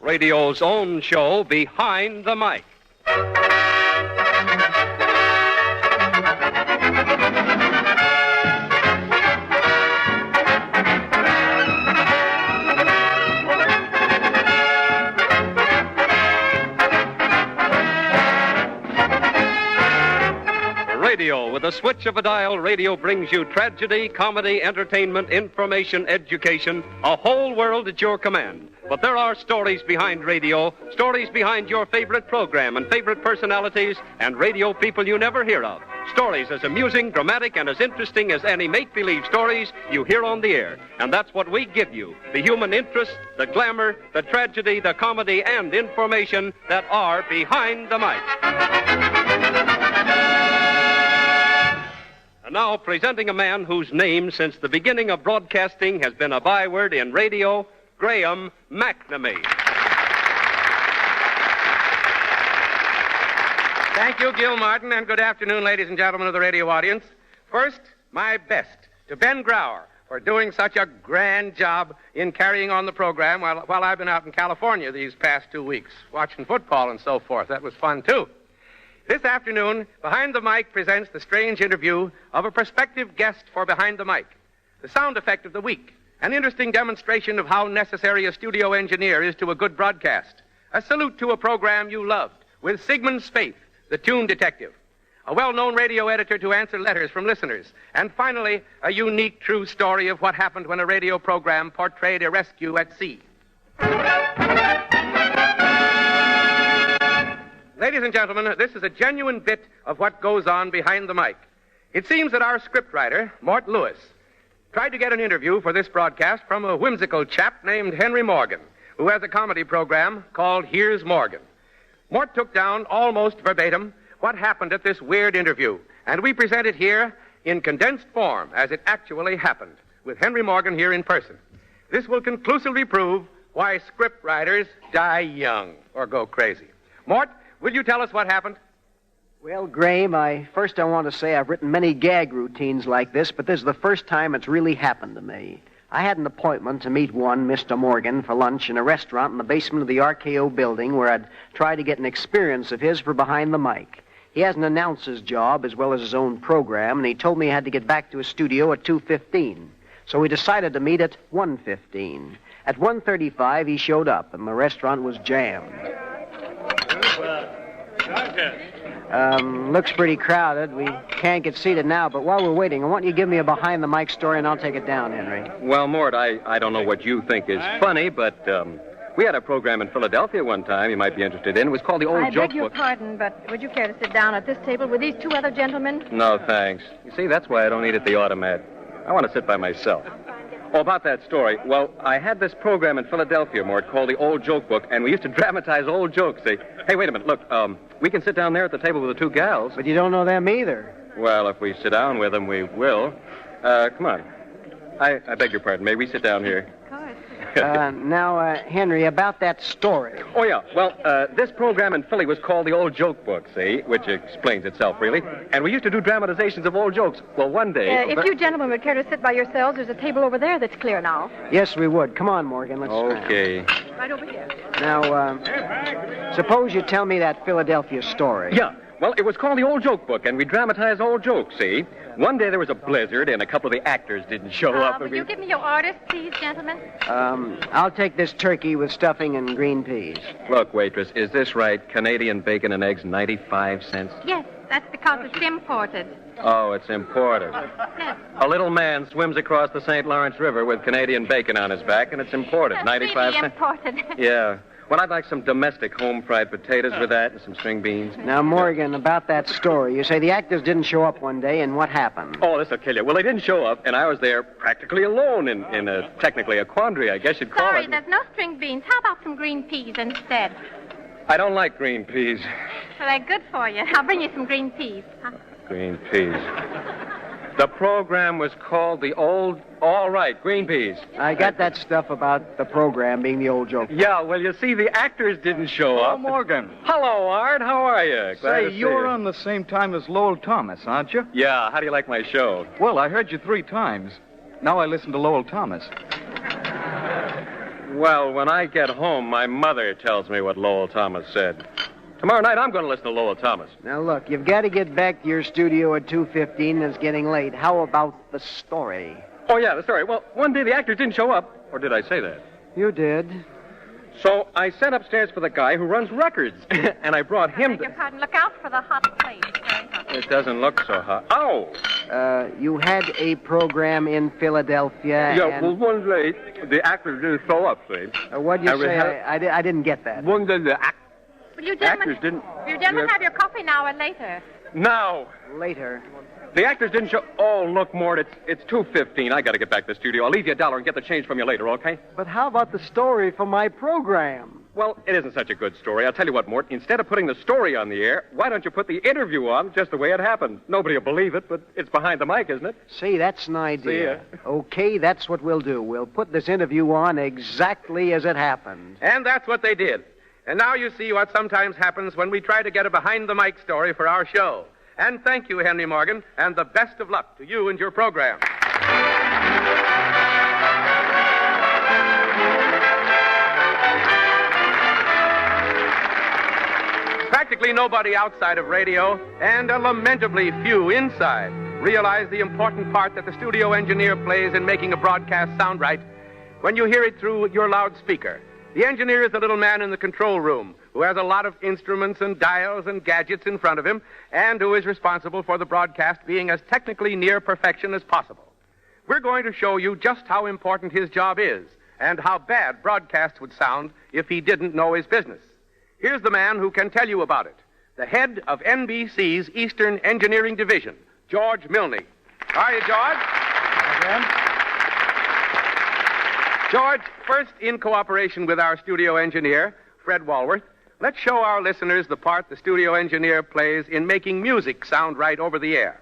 radio's own show, Behind the Mic. Radio. With a switch of a dial, radio brings you tragedy, comedy, entertainment, information, education, a whole world at your command. But there are stories behind radio, stories behind your favorite program and favorite personalities and radio people you never hear of. Stories as amusing, dramatic, and as interesting as any make-believe stories you hear on the air. And that's what we give you, the human interest, the glamour, the tragedy, the comedy, and information that are behind the mic. And now, presenting a man whose name, since the beginning of broadcasting, has been a byword in radio, Graham McNamee. Thank you, Gil Martin, and good afternoon, ladies and gentlemen of the radio audience. First, my best to Ben Grauer for doing such a grand job in carrying on the program while I've been out in California these past 2 weeks, watching football and so forth. That was fun, too. This afternoon, Behind the Mic presents the strange interview of a prospective guest for Behind the Mic, the sound effect of the week, an interesting demonstration of how necessary a studio engineer is to a good broadcast, a salute to a program you loved, with Sigmund Spaeth, the tune detective, a well-known radio editor to answer letters from listeners, and finally, a unique true story of what happened when a radio program portrayed a rescue at sea. Ladies and gentlemen, this is a genuine bit of what goes on behind the mic. It seems that our scriptwriter, Mort Lewis, tried to get an interview for this broadcast from a whimsical chap named Henry Morgan, who has a comedy program called Here's Morgan. Mort took down almost verbatim what happened at this weird interview, and we present it here in condensed form as it actually happened, with Henry Morgan here in person. This will conclusively prove why scriptwriters die young or go crazy. Mort, will you tell us what happened? Well, Graham, I want to say I've written many gag routines like this, but this is the first time it's really happened to me. I had an appointment to meet one Mr. Morgan for lunch in a restaurant in the basement of the RKO building where I'd try to get an experience of his for Behind the Mic. He has an announcer's job as well as his own program, and he told me he had to get back to his studio at 2:15. So we decided to meet at 1:15. At 1:35, he showed up, and the restaurant was jammed. Looks pretty crowded. We can't get seated now, but while we're waiting, I want you to give me a behind-the-mic story, and I'll take it down, Henry. Well, Mort, I don't know what you think is funny, but we had a program in Philadelphia one time you might be interested in. It was called The Old Joke Book. I beg your pardon, but would you care to sit down at this table with these two other gentlemen? No, thanks. You see, that's why I don't eat at the automat. I want to sit by myself. Oh, about that story. Well, I had this program in Philadelphia, Mort, called The Old Joke Book, and we used to dramatize old jokes. See? Hey, wait a minute. Look, we can sit down there at the table with the two gals. But you don't know them either. Well, if we sit down with them, we will. Come on. I beg your pardon. May we sit down here? Of course. Now, Henry, about that story. Oh, yeah. Well, this program in Philly was called The Old Joke Book, see? Which explains itself, really. And we used to do dramatizations of old jokes. Well, one day... if you gentlemen would care to sit by yourselves, there's a table over there that's clear now. Yes, we would. Come on, Morgan. Let's Okay. Right over here. Now, suppose you tell me that Philadelphia story. Yeah. Well, it was called The Old Joke Book, and we dramatized old jokes, see? One day there was a blizzard, and a couple of the actors didn't show up. Would you give me your orders, please, gentlemen? I'll take this turkey with stuffing and green peas. Look, waitress, is this right? Canadian bacon and eggs, 95 cents? Yes, that's because it's imported. Oh, it's imported. Yes. A little man swims across the St. Lawrence River with Canadian bacon on his back, and it's imported, 95 really cents. Imported. Yeah. Well, I'd like some domestic home-fried potatoes with that and some string beans. Now, Morgan, about that story. You say the actors didn't show up one day, and what happened? Oh, this'll kill you. Well, they didn't show up, and I was there practically alone in technically a quandary, I guess you'd call it. Sorry, there's no string beans. How about some green peas instead? I don't like green peas. Well, they're good for you. I'll bring you some green peas. Huh? Green peas. The program was called The Old... All right, green peas. I got that stuff about the program being The Old Joke Book. Yeah, well, you see, the actors didn't show up. Oh, Morgan. Hello, Art. How are you? Glad to see you're you. on the same time as Lowell Thomas, aren't you? Yeah, how do you like my show? Well, I heard you 3 times. Now I listen to Lowell Thomas. Well, when I get home, my mother tells me what Lowell Thomas said. Tomorrow night, I'm going to listen to Lowell Thomas. Now, look, you've got to get back to your studio at 2:15, and it's getting late. How about the story? Oh, yeah, the story. Well, one day the actors didn't show up. Or did I say that? You did. So I sent upstairs for the guy who runs records, and I brought him Beg your pardon. Look out for the hot plate. It's very hot. It doesn't look so hot. Oh! You had a program in Philadelphia. Yeah, well, one day, the actors didn't show up, see. What'd you say? I didn't get that. One day, the Will you actors didn't... You gentlemen have your coffee now or later? Now! Later. The actors didn't show... Oh, look, Mort, it's 2:15. I got to get back to the studio. I'll leave you $1 and get the change from you later, okay? But how about the story for my program? Well, it isn't such a good story. I'll tell you what, Mort. Instead of putting the story on the air, why don't you put the interview on just the way it happened? Nobody will believe it, but it's behind the mic, isn't it? See, that's an idea. See ya. Okay, that's what we'll do. We'll put this interview on exactly as it happened. And that's what they did. And now you see what sometimes happens when we try to get a behind-the-mic story for our show. And thank you, Henry Morgan, and the best of luck to you and your program. Practically nobody outside of radio, and lamentably few inside, realize the important part that the studio engineer plays in making a broadcast sound right when you hear it through your loudspeaker. The engineer is the little man in the control room who has a lot of instruments and dials and gadgets in front of him and who is responsible for the broadcast being as technically near perfection as possible. We're going to show you just how important his job is and how bad broadcasts would sound if he didn't know his business. Here's the man who can tell you about it, the head of NBC's Eastern Engineering Division, George Milne. How are you, George? Again? George, first, in cooperation with our studio engineer, Fred Walworth, let's show our listeners the part the studio engineer plays in making music sound right over the air.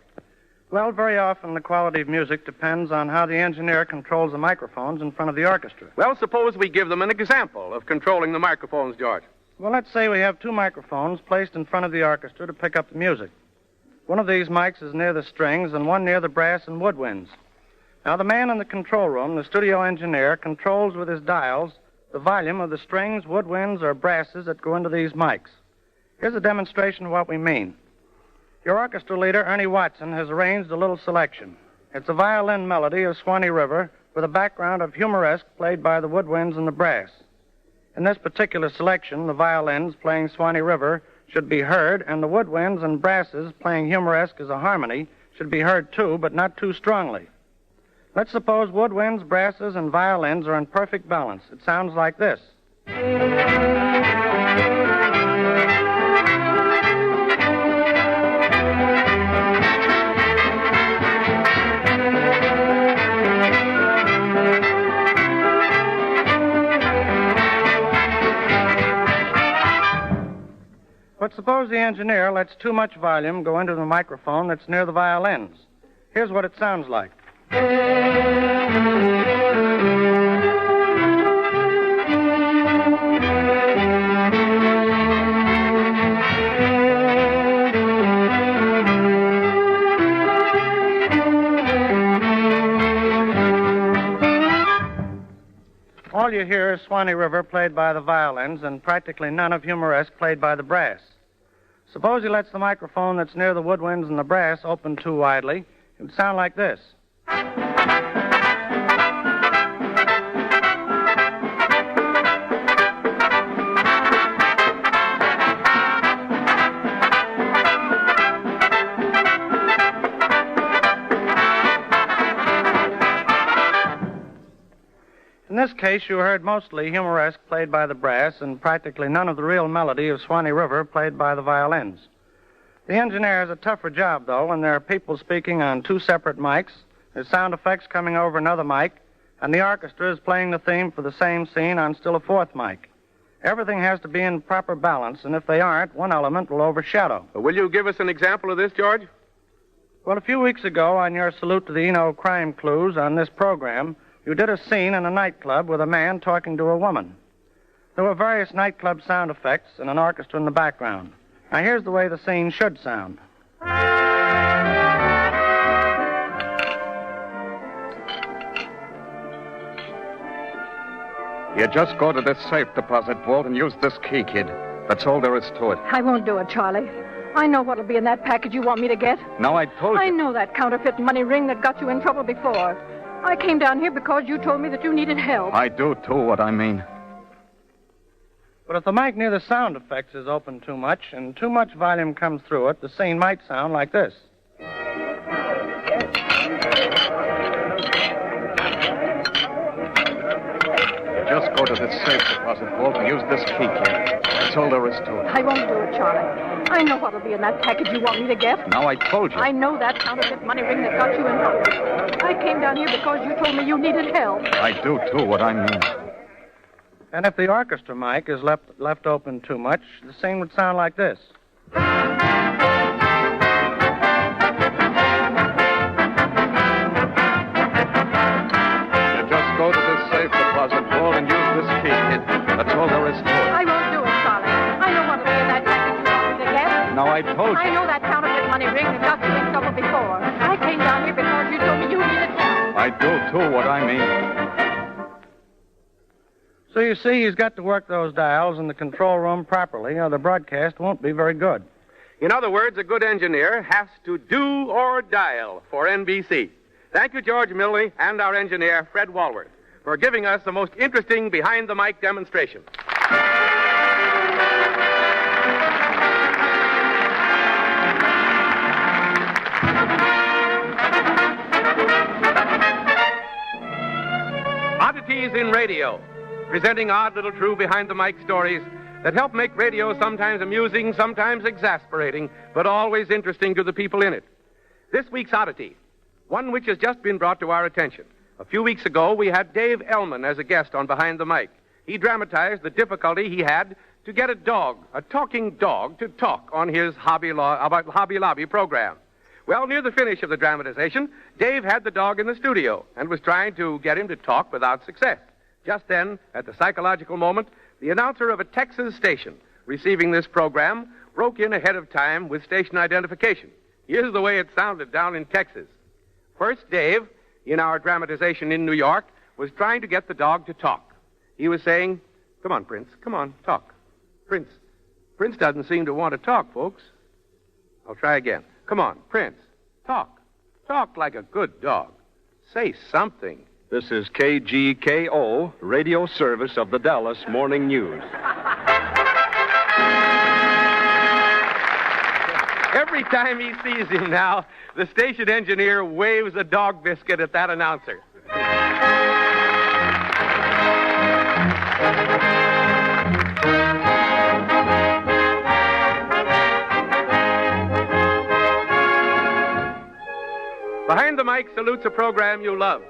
Well, very often the quality of music depends on how the engineer controls the microphones in front of the orchestra. Well, suppose we give them an example of controlling the microphones, George. Well, let's say we have two microphones placed in front of the orchestra to pick up the music. One of these mics is near the strings and one near the brass and woodwinds. Now, the man in the control room, the studio engineer, controls with his dials the volume of the strings, woodwinds, or brasses that go into these mics. Here's a demonstration of what we mean. Your orchestra leader, Ernie Watson, has arranged a little selection. It's a violin melody of Swanee River with a background of humoresque played by the woodwinds and the brass. In this particular selection, the violins playing Swanee River should be heard, and the woodwinds and brasses playing humoresque as a harmony should be heard too, but not too strongly. Let's suppose woodwinds, brasses, and violins are in perfect balance. It sounds like this. But suppose the engineer lets too much volume go into the microphone that's near the violins. Here's what it sounds like. All you hear is Swanee River played by the violins and practically none of humoresque played by the brass. Suppose he lets the microphone that's near the woodwinds and the brass open too widely. It would sound like this. In this case, you heard mostly humoresque played by the brass and practically none of the real melody of Swanee River played by the violins. The engineer has a tougher job, though, when there are people speaking on two separate mics, there's sound effects coming over another mic, and the orchestra is playing the theme for the same scene on still a fourth mic. Everything has to be in proper balance, and if they aren't, one element will overshadow. Will you give us an example of this, George? Well, a few weeks ago, on your Salute to the Eno Crime Clues on this program, you did a scene in a nightclub with a man talking to a woman. There were various nightclub sound effects and an orchestra in the background. Now, here's the way the scene should sound. You just go to this safe deposit vault and use this key, kid. That's all there is to it. I won't do it, Charlie. I know what'll be in that package you want me to get. Now, I told you. I know that counterfeit money ring that got you in trouble before. I came down here because you told me that you needed help. I do, too, what I mean. But if the mic near the sound effects is open too much and too much volume comes through it, the scene might sound like this. Just go to this safe deposit vault and use this key, kid. That's all there is to it. I won't do it, Charlie. I know what'll be in that package you want me to get. Now, I told you. I know that counterfeit money ring that got you in trouble. I came down here because you told me you needed help. I do, too, what I mean. And if the orchestra mic is left open too much, the scene would sound like this. Go to this safe deposit vault and use this key, kid. That's all there is to it. I won't do it, Charlie. I know what'll be in that package you want me to get. Now, I told you. I know that counterfeit money ring that got you in trouble before. I came down here because you told me you needed help. I do, too, what I mean. So you see, he's got to work those dials in the control room properly, or the broadcast won't be very good. In other words, a good engineer has to do or dial for NBC. Thank you, George Milley, and our engineer, Fred Walworth, for giving us the most interesting behind-the-mic demonstration. Oddities in Radio, presenting odd little true behind-the-mic stories that help make radio sometimes amusing, sometimes exasperating, but always interesting to the people in it. This week's oddity, one which has just been brought to our attention. A few weeks ago, we had Dave Ellman as a guest on Behind the Mic. He dramatized the difficulty he had to get a dog, a talking dog, to talk on his Hobby Lobby program. Well, near the finish of the dramatization, Dave had the dog in the studio and was trying to get him to talk without success. Just then, at the psychological moment, the announcer of a Texas station receiving this program broke in ahead of time with station identification. Here's the way it sounded down in Texas. First, Dave, in our dramatization in New York, was trying to get the dog to talk. He was saying, "Come on, Prince, come on, talk. Prince doesn't seem to want to talk, folks." I'll try again. "Come on, Prince, talk. Talk like a good dog. Say something." This is KGKO, radio service of the Dallas Morning News. Every time he sees him now, the station engineer waves a dog biscuit at that announcer. Behind the Mic salutes a program you loved.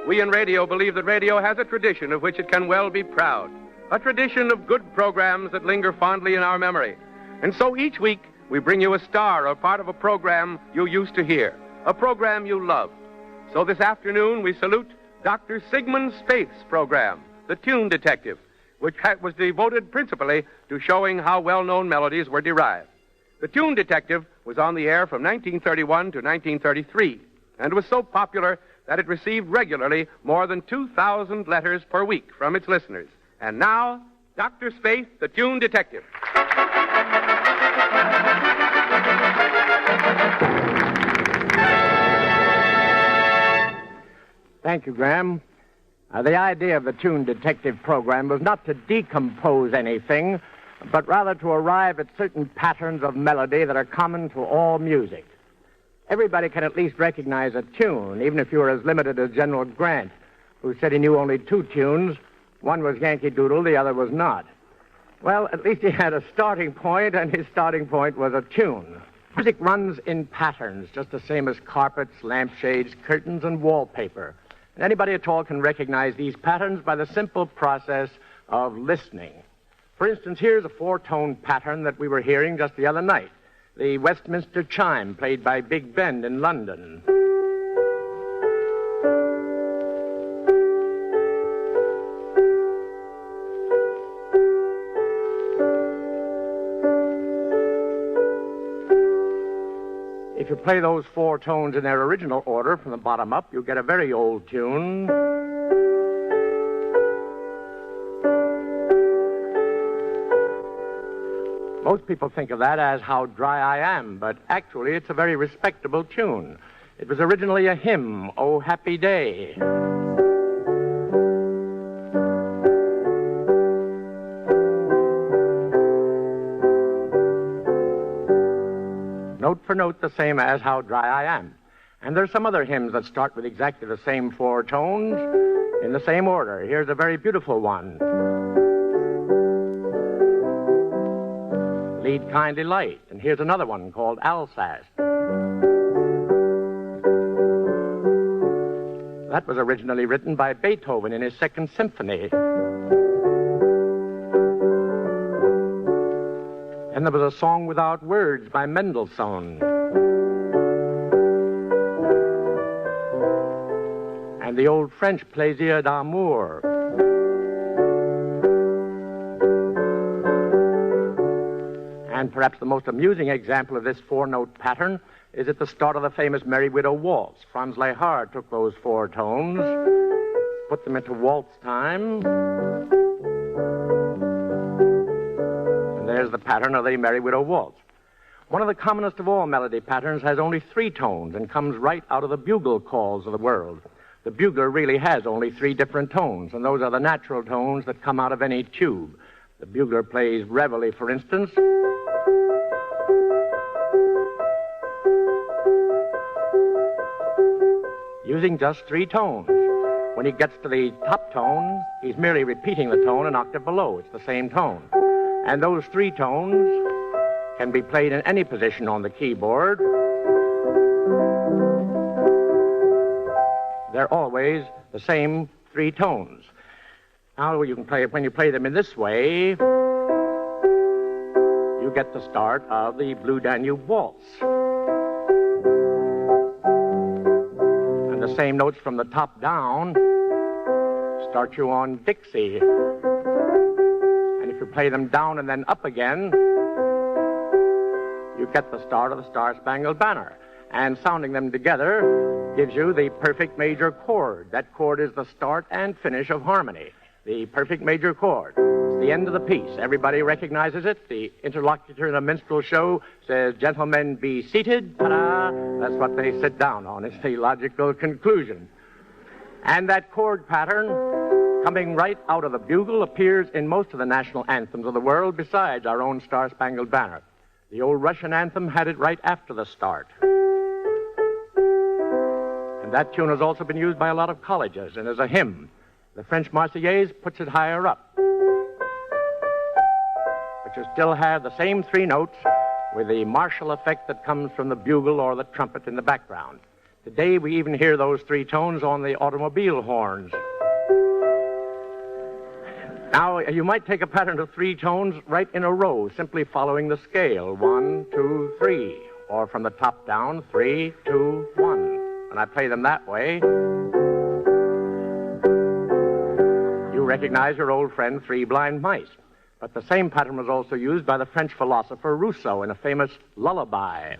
We in radio believe that radio has a tradition of which it can well be proud. A tradition of good programs that linger fondly in our memory. And so each week, we bring you a star or part of a program you used to hear, a program you loved. So this afternoon, we salute Dr. Sigmund Spaeth's program, The Tune Detective, which was devoted principally to showing how well-known melodies were derived. The Tune Detective was on the air from 1931 to 1933 and was so popular that it received regularly more than 2,000 letters per week from its listeners. And now, Dr. Spaeth, The Tune Detective. Thank you, Graham. The idea of the Tune Detective program was not to decompose anything, but rather to arrive at certain patterns of melody that are common to all music. Everybody can at least recognize a tune, even if you are as limited as General Grant, who said he knew only two tunes. One was Yankee Doodle, the other was not. Well, at least he had a starting point, and his starting point was a tune. Music runs in patterns, just the same as carpets, lampshades, curtains, and wallpaper. And anybody at all can recognize these patterns by the simple process of listening. For instance, here's a four-tone pattern that we were hearing just the other night. The Westminster Chime, played by Big Ben in London. If you play those four tones in their original order from the bottom up, you'll get a very old tune. Most people think of that as How Dry I Am, but actually it's a very respectable tune. It was originally a hymn, Oh Happy Day. Note for note the same as How Dry I Am. And there's some other hymns that start with exactly the same 4 tones in the same order. Here's a very beautiful one. Lead Kindly Light. And here's another one called Alsace. That was originally written by Beethoven in his 2nd Symphony. And there was a Song Without Words by Mendelssohn. And the old French Plaisir d'amour. And perhaps the most amusing example of this 4-note pattern is at the start of the famous Merry Widow Waltz. Franz Lehár took those 4 tones, put them into waltz time, and there's the pattern of the Merry Widow Waltz. One of the commonest of all melody patterns has only 3 tones and comes right out of the bugle calls of the world. The bugler really has only 3 different tones, and those are the natural tones that come out of any tube. The bugler plays Reveille, for instance, using just 3 tones. When he gets to the top tone, he's merely repeating the tone an octave below. It's the same tone. And those 3 tones can be played in any position on the keyboard. They're always the same 3 tones. Now, you can play it when you play them in this way. You get the start of the Blue Danube Waltz. And the same notes from the top down start you on Dixie. And if you play them down and then up again, you get the start of the Star-Spangled Banner. And sounding them together gives you the perfect major chord. That chord is the start and finish of harmony. The perfect major chord. It's the end of the piece. Everybody recognizes it. The interlocutor in a minstrel show says, "Gentlemen, be seated." Ta-da! That's what they sit down on. It's the logical conclusion. And that chord pattern, coming right out of the bugle, appears in most of the national anthems of the world besides our own Star-Spangled Banner. The old Russian anthem had it right after the start. And that tune has also been used by a lot of colleges and as a hymn. The French Marseillaise puts it higher up. But you still have the same 3 notes with the martial effect that comes from the bugle or the trumpet in the background. Today we even hear those 3 tones on the automobile horns. Now, you might take a pattern of 3 tones right in a row, simply following the scale. 1, 2, 3. Or from the top down, 3, 2, 1. When I play them that way, you recognize your old friend 3 Blind Mice. But the same pattern was also used by the French philosopher Rousseau in a famous lullaby.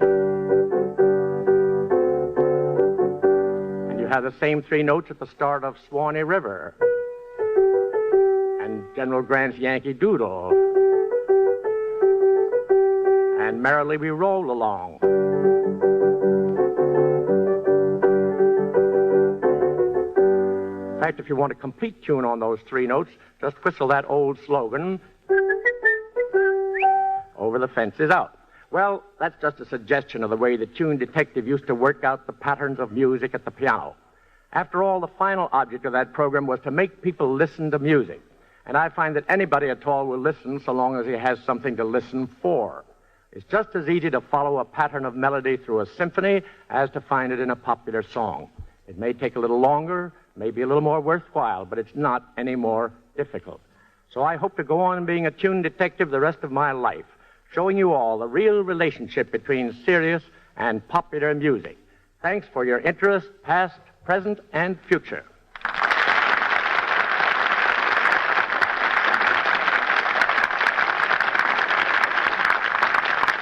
And you have the same 3 notes at the start of Swanee River and General Grant's Yankee Doodle and Merrily We Roll Along. In fact, if you want a complete tune on those 3 notes, just whistle that old slogan, "Over the Fence is Out." Well, that's just a suggestion of the way the tune detective used to work out the patterns of music at the piano. After all, the final object of that program was to make people listen to music. And I find that anybody at all will listen so long as he has something to listen for. It's just as easy to follow a pattern of melody through a symphony as to find it in a popular song. It may take a little longer, maybe a little more worthwhile, but it's not any more difficult. So I hope to go on being a tune detective the rest of my life, showing you all the real relationship between serious and popular music. Thanks for your interest, past, present, and future.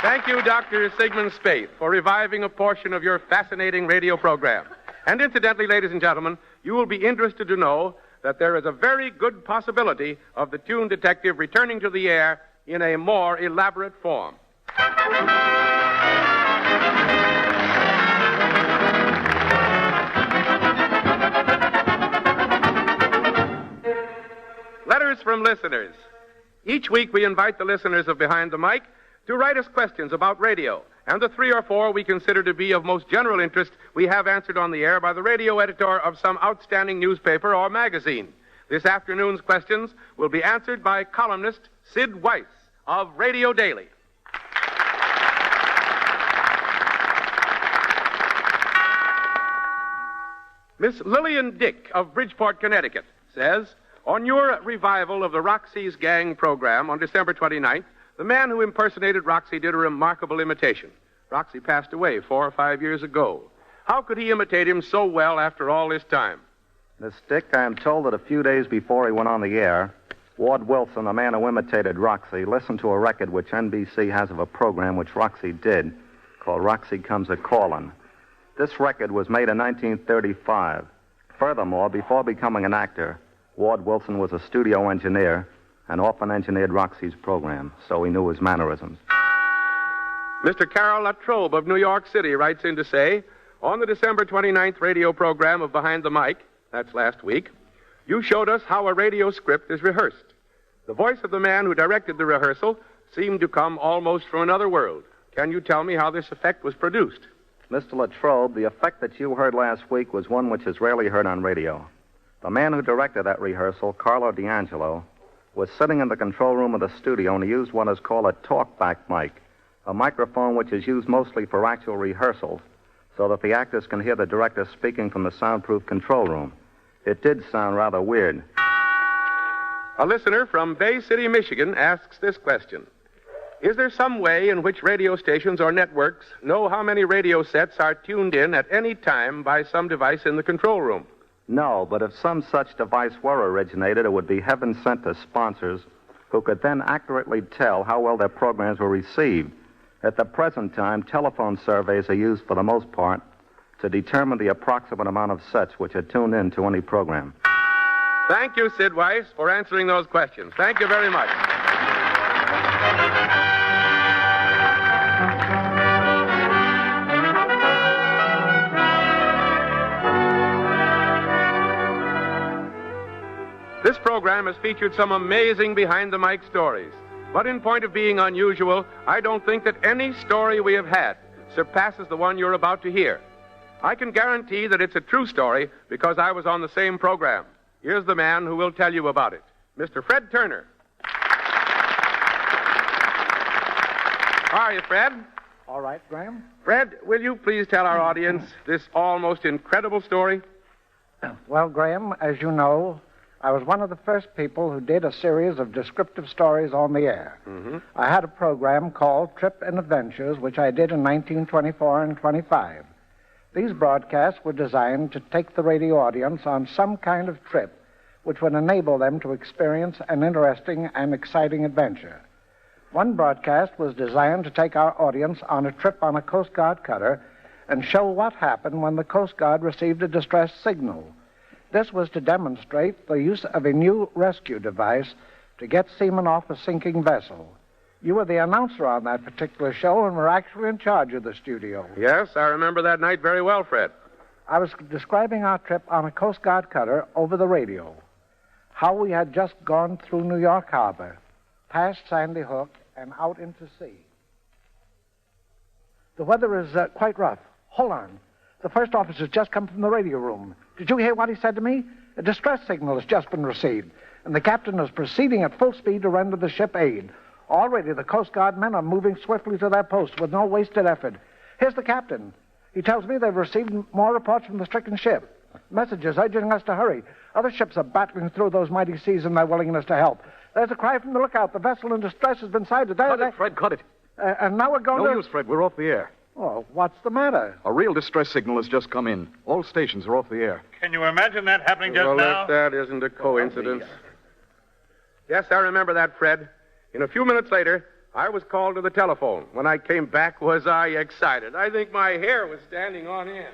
Thank you, Dr. Sigmund Speight, for reviving a portion of your fascinating radio program. And incidentally, ladies and gentlemen, you will be interested to know that there is a very good possibility of the Tune Detective returning to the air in a more elaborate form. Letters from listeners. Each week we invite the listeners of Behind the Mic to write us questions about radio, and the 3 or 4 we consider to be of most general interest we have answered on the air by the radio editor of some outstanding newspaper or magazine. This afternoon's questions will be answered by columnist Sid Weiss of Radio Daily. Miss Lillian Dick of Bridgeport, Connecticut says, on your revival of the Roxy's Gang program on December 29th, the man who impersonated Roxy did a remarkable imitation. Roxy passed away 4 or 5 years ago. How could he imitate him so well after all this time? Miss Dick, I am told that a few days before he went on the air, Ward Wilson, the man who imitated Roxy, listened to a record which NBC has of a program which Roxy did called Roxy Comes A-Callin'. This record was made in 1935. Furthermore, before becoming an actor, Ward Wilson was a studio engineer and often engineered Roxy's program, so he knew his mannerisms. Mr. Carol Latrobe of New York City writes in to say, on the December 29th radio program of Behind the Mic, that's last week, you showed us how a radio script is rehearsed. The voice of the man who directed the rehearsal seemed to come almost from another world. Can you tell me how this effect was produced? Mr. Latrobe, the effect that you heard last week was one which is rarely heard on radio. The man who directed that rehearsal, Carlo D'Angelo, was sitting in the control room of the studio, and he used what is called a talkback mic, a microphone which is used mostly for actual rehearsals, so that the actors can hear the director speaking from the soundproof control room. It did sound rather weird. A listener from Bay City, Michigan, asks this question. Is there some way in which radio stations or networks know how many radio sets are tuned in at any time by some device in the control room? No, but if some such device were originated, it would be heaven sent to sponsors who could then accurately tell how well their programs were received. At the present time, telephone surveys are used for the most part to determine the approximate amount of sets which are tuned in to any program. Thank you, Sid Weiss, for answering those questions. Thank you very much. This program has featured some amazing behind-the-mic stories. But in point of being unusual, I don't think that any story we have had surpasses the one you're about to hear. I can guarantee that it's a true story because I was on the same program. Here's the man who will tell you about it, Mr. Fred Turner. How are you, Fred? All right, Graham. Fred, will you please tell our audience this almost incredible story? Well, Graham, as you know, I was one of the first people who did a series of descriptive stories on the air. Mm-hmm. I had a program called Trip and Adventures, which I did in 1924 and 25. These broadcasts were designed to take the radio audience on some kind of trip which would enable them to experience an interesting and exciting adventure. One broadcast was designed to take our audience on a trip on a Coast Guard cutter and show what happened when the Coast Guard received a distress signal. This was to demonstrate the use of a new rescue device to get seamen off a sinking vessel. You were the announcer on that particular show and were actually in charge of the studio. Yes, I remember that night very well, Fred. I was describing our trip on a Coast Guard cutter over the radio. How we had just gone through New York Harbor, past Sandy Hook, and out into sea. The weather is quite rough. Hold on. The first officer's just come from the radio room. Did you hear what he said to me? A distress signal has just been received, and the captain is proceeding at full speed to render the ship aid. Already the Coast Guard men are moving swiftly to their posts with no wasted effort. Here's the captain. He tells me they've received more reports from the stricken ship. Messages urging us to hurry. Other ships are battling through those mighty seas in their willingness to help. There's a cry from the lookout. The vessel in distress has been sighted. Cut it, Fred, cut it. And now we're going No use, Fred. We're off the air. Oh, what's the matter? A real distress signal has just come in. All stations are off the air. Can you imagine that happening just well, now? If that isn't a coincidence. Yes, I remember that, Fred. In a few minutes later, I was called to the telephone. When I came back, was I excited. I think my hair was standing on end.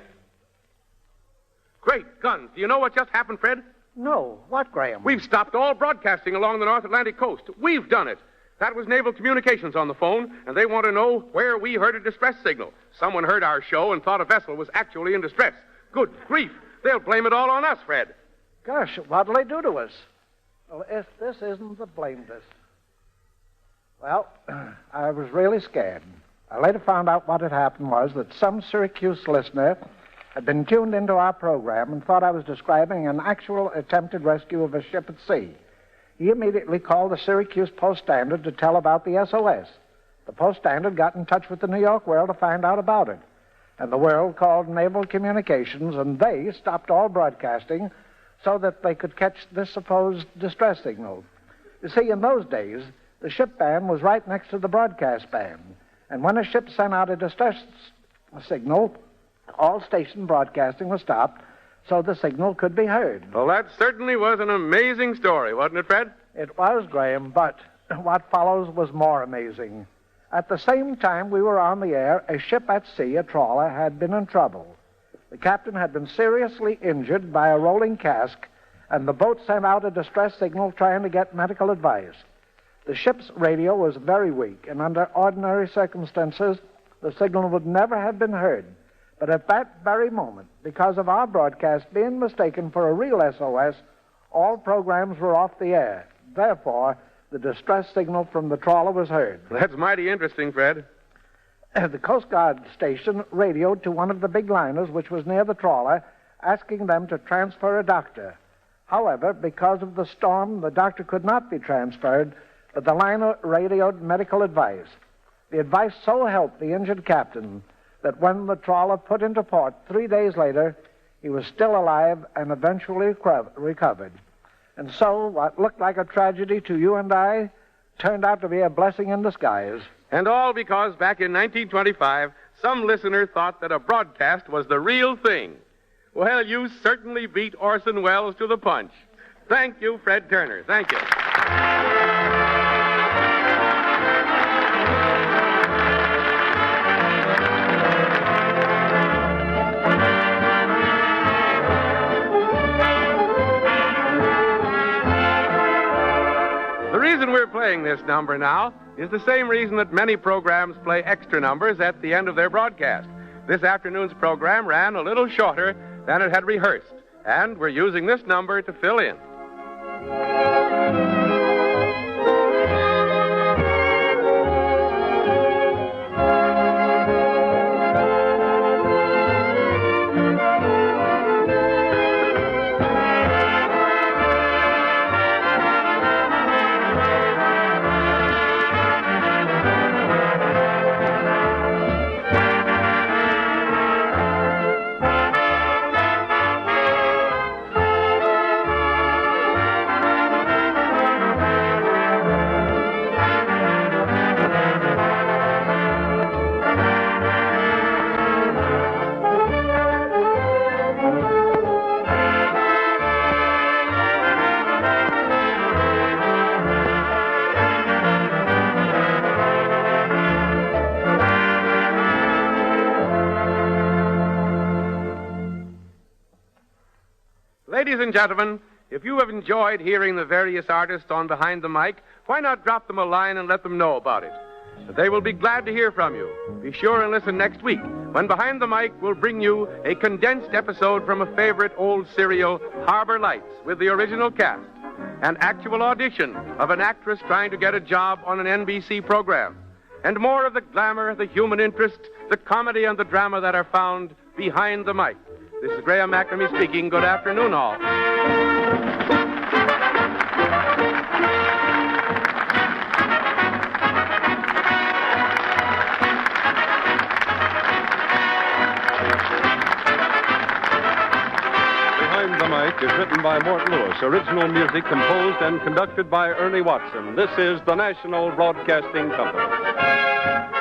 Great guns. Do you know what just happened, Fred? No. What, Graham? We've stopped all broadcasting along the North Atlantic coast. We've done it. That was Naval Communications on the phone, and they want to know where we heard a distress signal. Someone heard our show and thought a vessel was actually in distress. Good grief. They'll blame it all on us, Fred. Gosh, what'll they do to us? Well, if this isn't the blameless. Well, I was really scared. I later found out what had happened was that some Syracuse listener had been tuned into our program and thought I was describing an actual attempted rescue of a ship at sea. He immediately called the Syracuse Post-Standard to tell about the SOS. The Post-Standard got in touch with the New York World to find out about it. And the World called Naval Communications, and they stopped all broadcasting so that they could catch this supposed distress signal. You see, in those days, the ship band was right next to the broadcast band. And when a ship sent out a distress signal, all station broadcasting was stopped so the signal could be heard. Well, that certainly was an amazing story, wasn't it, Fred? It was, Graham, but what follows was more amazing. At the same time we were on the air, a ship at sea, a trawler, had been in trouble. The captain had been seriously injured by a rolling cask, and the boat sent out a distress signal trying to get medical advice. The ship's radio was very weak, and under ordinary circumstances, the signal would never have been heard. But at that very moment, because of our broadcast being mistaken for a real SOS, all programs were off the air. Therefore, the distress signal from the trawler was heard. That's mighty interesting, Fred. The Coast Guard station radioed to one of the big liners, which was near the trawler, asking them to transfer a doctor. However, because of the storm, the doctor could not be transferred, but the liner radioed medical advice. The advice so helped the injured captain that when the trawler put into port 3 days later, he was still alive and eventually recovered. And so, what looked like a tragedy to you and I turned out to be a blessing in disguise. And all because back in 1925, some listener thought that a broadcast was the real thing. Well, you certainly beat Orson Welles to the punch. Thank you, Fred Turner. Thank you. The reason we're playing this number now is the same reason that many programs play extra numbers at the end of their broadcast. This afternoon's program ran a little shorter than it had rehearsed, and we're using this number to fill in. Ladies and gentlemen, if you have enjoyed hearing the various artists on Behind the Mic, why not drop them a line and let them know about it? They will be glad to hear from you. Be sure and listen next week, when Behind the Mic will bring you a condensed episode from a favorite old serial, Harbor Lights, with the original cast, an actual audition of an actress trying to get a job on an NBC program, and more of the glamour, the human interest, the comedy, and the drama that are found behind the mic. This is Graham McNamee speaking. Good afternoon, all. Behind the Mic is written by Mort Lewis. Original music composed and conducted by Ernie Watson. This is the National Broadcasting Company.